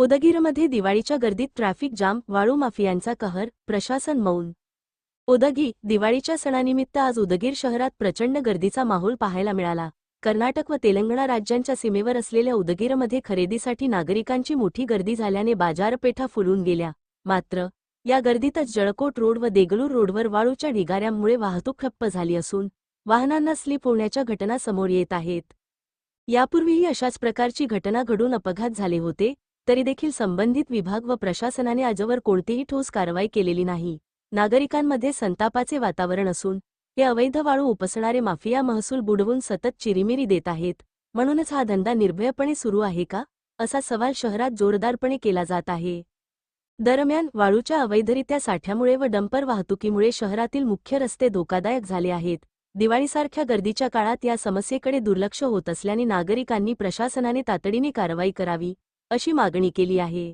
उदगीरमध्ये दिवाळीच्या गर्दीत traffic jam, वाळू माफियांचा कहर, प्रशासन मौन. उदगी दिवाळीच्या सणानिमित्त आज उदगीर शहरात प्रचंड गर्दीचा माहोल पाहायला मिळाला. कर्नाटक व तेलंगणा राज्यांच्या सीमेवर असलेल्या उदगीरमध्ये खरेदीसाठी नागरिकांची मोठी गर्दी झाल्याने बाजारपेठा फुलून गेल्या. मात्र या गर्दीतच जळकोट रोड व देगलूर रोडवर वाळूच्या ढिगाऱ्यांमुळे वाहतूक ठप्प झाली असून वाहनांना स्लिप होण्याच्या घटना समोर येत आहेत. यापूर्वीही अशाच प्रकारची घटना घडून अपघात झाले होते, तरी देखील संबंधित विभाग व प्रशासनाने आजवर कोणतीही ठोस कारवाई केलेली नाही. नागरिकांमध्ये संतापाचे वातावरण असून हे अवैध वाळू उपसणारे माफिया महसूल बुडवून सतत चिरीमिरी देत आहेत. म्हणूनच हा धंदा निर्भयपणे सुरू आहे का, असा सवाल शहरात जोरदारपणे केला जात आहे. दरम्यान वाळूच्या अवैधरित्या साठ्यामुळे व डंपर वाहतुकीमुळे शहरातील मुख्य रस्ते धोकादायक झाले आहेत. दिवाळीसारख्या गर्दीच्या काळात या समस्येकडे दुर्लक्ष होत असल्याने नागरिकांनी प्रशासनाने तातडीने कारवाई करावी, अशी मागणी केली आहे.